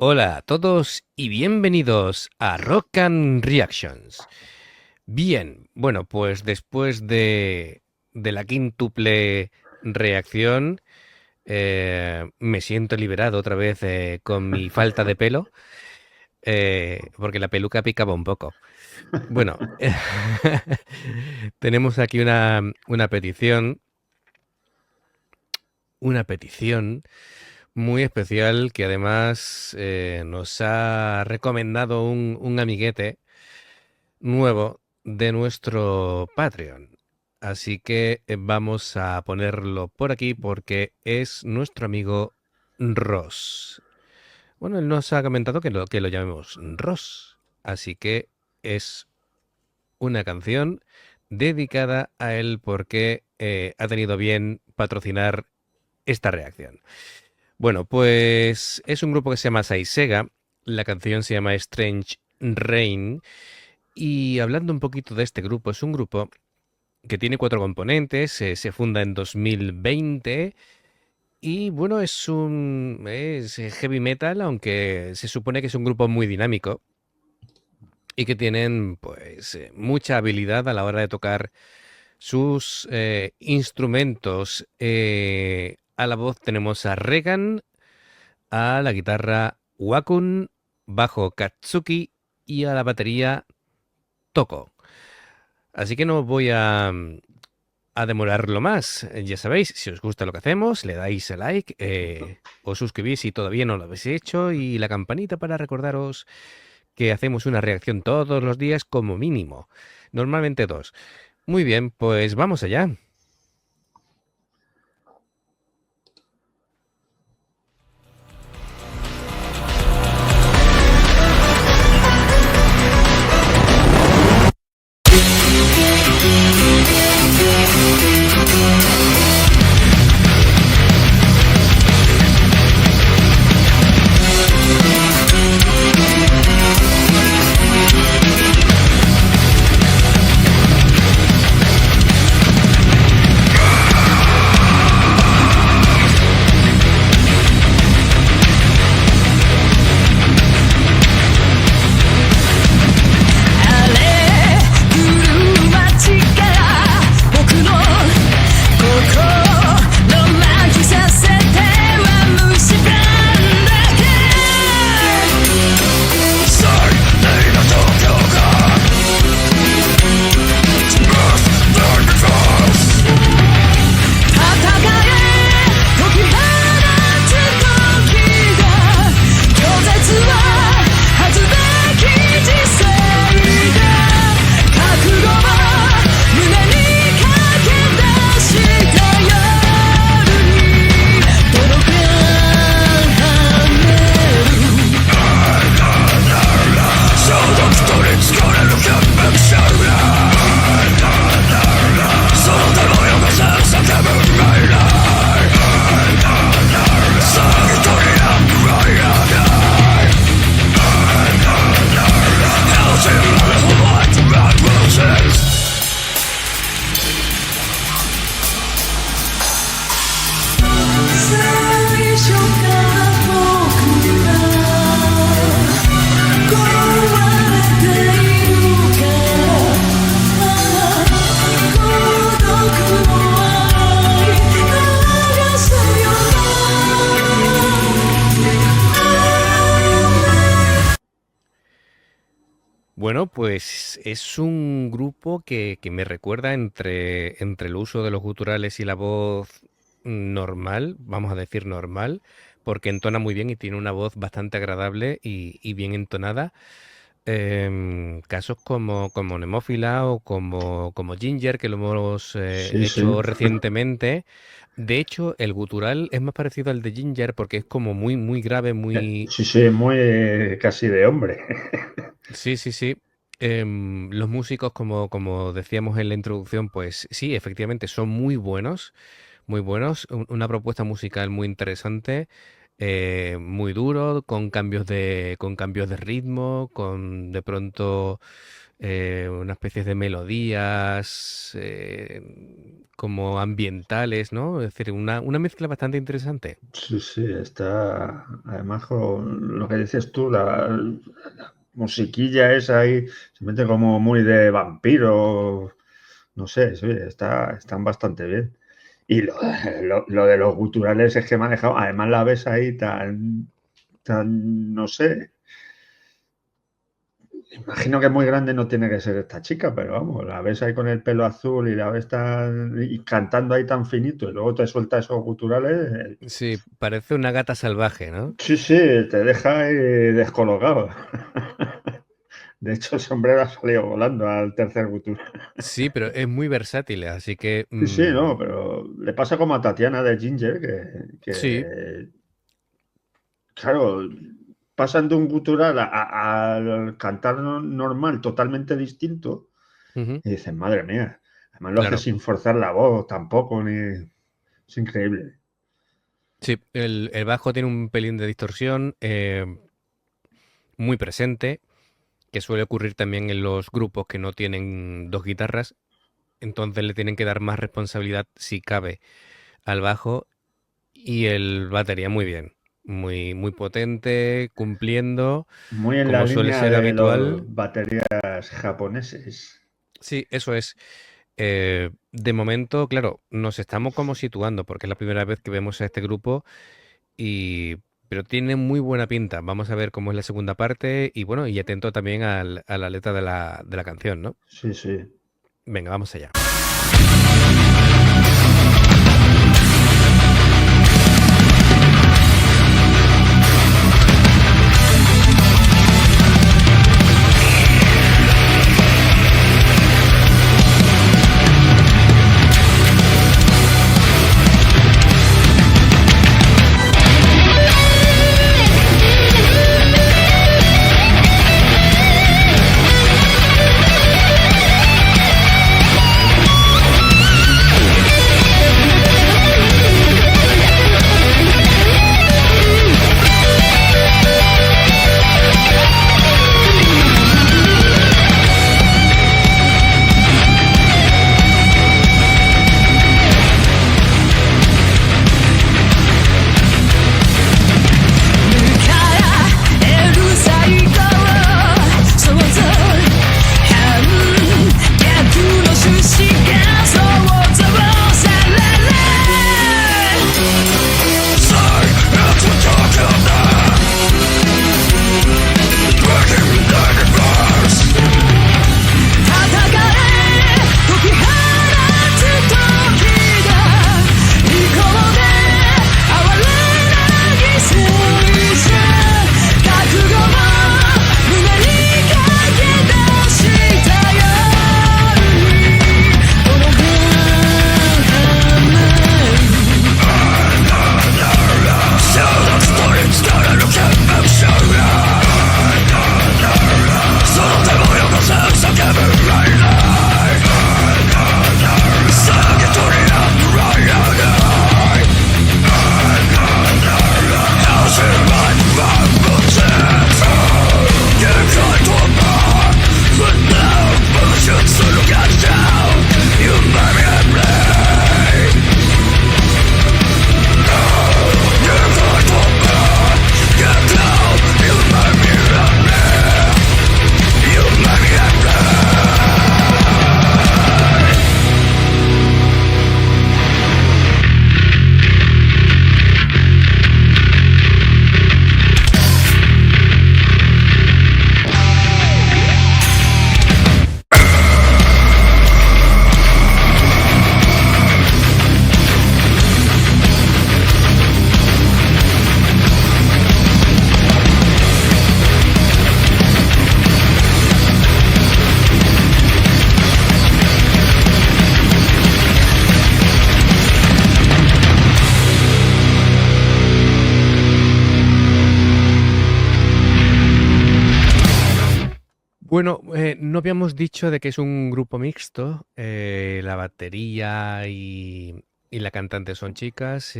Hola a todos y bienvenidos a Rock and Reactions. Bien, bueno, pues después de la quíntuple reacción, me siento liberado otra vez con mi falta de pelo, porque la peluca picaba un poco. Bueno, tenemos aquí una petición muy especial que además nos ha recomendado un amiguete nuevo de nuestro Patreon. Así que vamos a ponerlo por aquí porque es nuestro amigo Ross. Bueno, él nos ha comentado que lo llamemos Ross. Así que es una canción dedicada a él porque ha tenido bien patrocinar esta reacción. Bueno, pues es un grupo que se llama Saisega. La canción se llama Strange Rain. Y hablando un poquito de este grupo, es un grupo que tiene cuatro componentes, se funda en 2020 y bueno, es heavy metal, aunque se supone que es un grupo muy dinámico y que tienen pues mucha habilidad a la hora de tocar sus instrumentos. A la voz tenemos a Regan, a la guitarra Wakun, bajo Katsuki y a la batería Toko. Así que no voy a demorarlo más. Ya sabéis, si os gusta lo que hacemos, le dais a like, os suscribís si todavía no lo habéis hecho y la campanita para recordaros que hacemos una reacción todos los días como mínimo. Normalmente dos. Muy bien, pues vamos allá. Bueno, pues es un grupo que me recuerda entre el uso de los guturales y la voz normal, vamos a decir normal, porque entona muy bien y tiene una voz bastante agradable y bien entonada. Casos como Nemófila o como Ginger, que lo hemos Sí, sí. hecho recientemente. De hecho, el gutural es más parecido al de Ginger porque es como muy, muy grave, muy... Sí, sí, muy casi de hombre. Sí, sí, sí. Los músicos, como decíamos en la introducción, pues sí, efectivamente son muy buenos, muy buenos. Una propuesta musical muy interesante. muy duro, con cambios de ritmo, con de pronto una especie de melodías como ambientales, ¿no? Es decir, una mezcla bastante interesante. Sí, sí, está. Además, con lo que dices tú, la musiquilla esa ahí, se mete como muy de vampiro. No sé, sí, están bastante bien. Y lo de los guturales es que me ha dejado. Además, la ves ahí tan, no sé. Imagino que muy grande no tiene que ser esta chica, pero vamos, la ves ahí con el pelo azul y la ves y cantando ahí tan finito y luego te suelta esos guturales. Sí, parece una gata salvaje, ¿no? Sí, sí, te deja ahí descolocado. De hecho, el sombrero ha salido volando al tercer gutural. Sí, pero es muy versátil, así que Sí, sí, no, pero le pasa como a Tatiana de Ginger, sí. claro, pasan de un gutural al cantar normal totalmente distinto. Ujú. Y dices, madre mía, además lo hace Claro. sin forzar la voz tampoco, ni. Es increíble. Sí, el bajo tiene un pelín de distorsión muy presente, que suele ocurrir también en los grupos que no tienen dos guitarras, entonces le tienen que dar más responsabilidad, si cabe, al bajo y el batería muy bien, muy, muy potente, cumpliendo, Muy en la como suele línea ser de los habitual. baterías japoneses. Sí, eso es. De momento, claro, nos estamos como situando, porque es la primera vez que vemos a este grupo. Y, pero tiene muy buena pinta. Vamos a ver cómo es la segunda parte y bueno, y atento también a la letra de la canción, ¿no? Sí, sí. Venga, vamos allá. Bueno, no habíamos dicho de que es un grupo mixto. La batería y la cantante son chicas,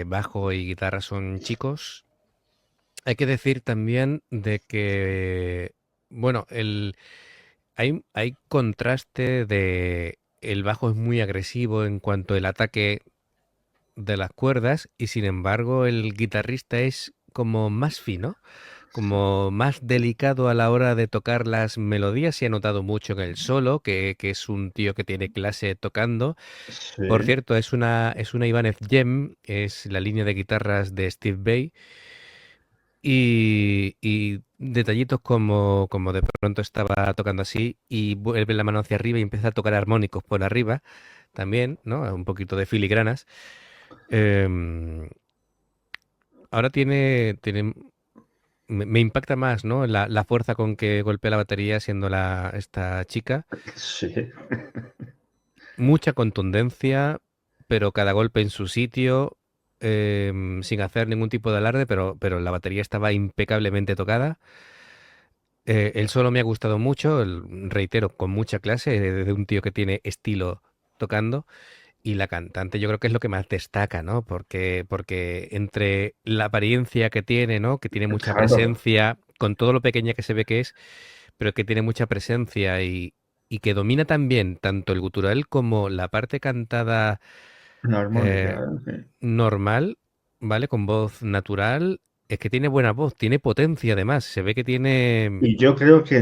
bajo y guitarra son chicos. hay que decir también de que, bueno, hay contraste de el bajo es muy agresivo en cuanto al ataque de las cuerdas y sin embargo el guitarrista es como más fino, como más delicado a la hora de tocar las melodías. Se ha notado mucho en el solo, que es un tío que tiene clase tocando. Por Sí, cierto, es una Ibanez Gem, es la línea de guitarras de Steve Vai. Y detallitos como de pronto estaba tocando así y vuelve la mano hacia arriba y empieza a tocar armónicos por arriba también, ¿no? Un poquito de filigranas. Em, ahora me impacta más, ¿no? La fuerza con que golpea la batería siendo esta chica. sí. Mucha contundencia, pero cada golpe en su sitio, sin hacer ningún tipo de alarde, pero la batería estaba impecablemente tocada. El solo me ha gustado mucho, reitero, con mucha clase, de un tío que tiene estilo tocando. Y la cantante yo creo que es lo que más destaca, ¿no? Porque entre la apariencia que tiene, ¿no? Que tiene mucha Claro, presencia, con todo lo pequeña que se ve que es, pero que tiene mucha presencia y que domina también tanto el gutural como la parte cantada la eh, armónica. Sí. normal, ¿vale? Con voz natural. Es que tiene buena voz, tiene potencia además. Se ve que tiene... Y yo creo que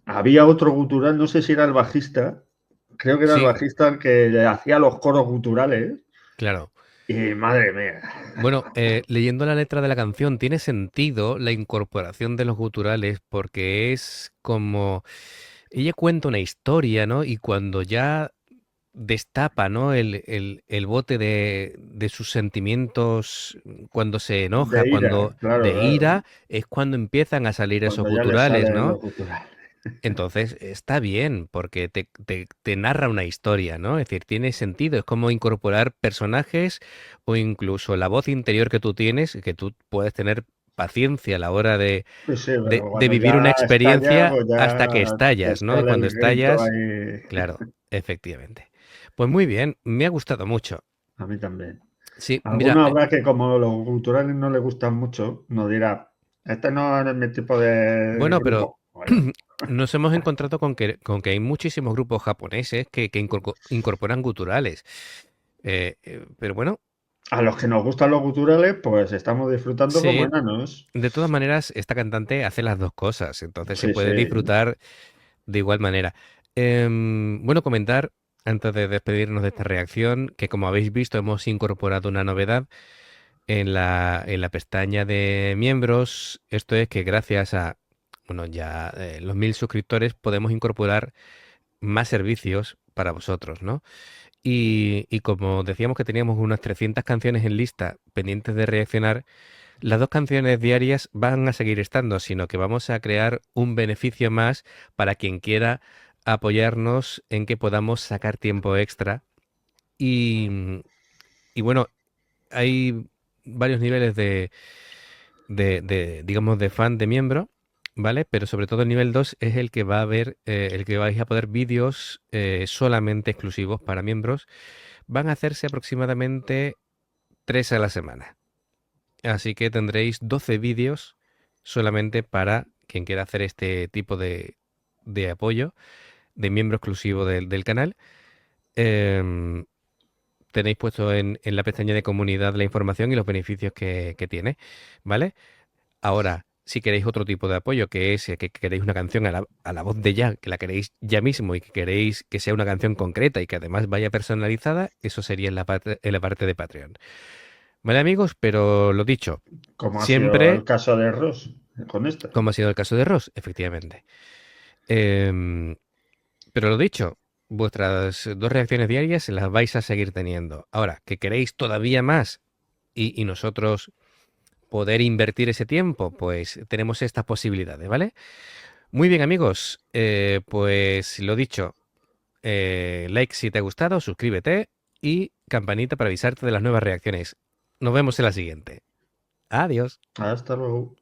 había otro gutural, no sé si era el bajista, creo que era el Sí, bajista el que le hacía los coros guturales. claro. Y madre mía, Bueno, leyendo la letra de la canción, tiene sentido la incorporación de los guturales porque es como ella cuenta una historia, ¿no? Y cuando ya destapa, ¿no? El bote de sus sentimientos, cuando se enoja, de ira, cuando claro, de claro. ira, es cuando empiezan a salir esos Cuando ya le guturales, sale ¿no? lo gutural. Entonces está bien, porque te narra una historia, ¿no? Es decir, tiene sentido, es como incorporar personajes o incluso la voz interior que tú tienes, que tú puedes tener paciencia a la hora de, Sí, sí, de, pero de cuando vivir ya una estalla, experiencia pues hasta que ya te estallas, ¿no? Y sale cuando el grito estallas, ahí. claro, efectivamente. Pues muy bien, me ha gustado mucho. A mí también. Sí, mira, Alguno habrá que, como los culturales no le gustan mucho, nos dirá, este no es mi tipo de bueno, pero grupo. Bueno, nos hemos encontrado con que hay muchísimos grupos japoneses que incorporan guturales. Pero bueno, a los que nos gustan los culturales, pues estamos disfrutando como sí, enanos. de todas maneras, esta cantante hace las dos cosas, entonces se Sí, sí. puede disfrutar de igual manera. Bueno, comentar, antes de despedirnos de esta reacción, que como habéis visto, hemos incorporado una novedad en la pestaña de miembros. Esto es que gracias a, bueno, ya los 1000 suscriptores podemos incorporar más servicios para vosotros, ¿no? Y como decíamos que teníamos unas 300 canciones en lista pendientes de reaccionar, las dos canciones diarias van a seguir estando, sino que vamos a crear un beneficio más para quien quiera apoyarnos en que podamos sacar tiempo extra. Y, y bueno, hay varios niveles digamos, de fan de miembro, ¿vale? Pero sobre todo el nivel 2 es el que va a ver, el que vais a poder vídeos solamente exclusivos para miembros. Van a hacerse aproximadamente 3 a la semana. Así que tendréis 12 vídeos solamente para quien quiera hacer este tipo de apoyo, de miembro exclusivo del canal. Em, tenéis puesto en la pestaña de comunidad la información y los beneficios que tiene, ¿vale? Ahora, si queréis otro tipo de apoyo, que es que queréis una canción a la voz de ya, que la queréis ya mismo y que queréis que sea una canción concreta y que además vaya personalizada, eso sería en la parte de Patreon. Vale, amigos, pero lo dicho, Como ha sido el siempre, caso de Ross con esta. como ha sido el caso de Ross, efectivamente. Em, pero lo dicho, vuestras dos reacciones diarias las vais a seguir teniendo. Ahora, que queréis todavía más y nosotros poder invertir ese tiempo, pues tenemos estas posibilidades, ¿vale? Muy bien, amigos. Pues lo dicho, like si te ha gustado, suscríbete y campanita para avisarte de las nuevas reacciones. Nos vemos en la siguiente. Adiós. Hasta luego.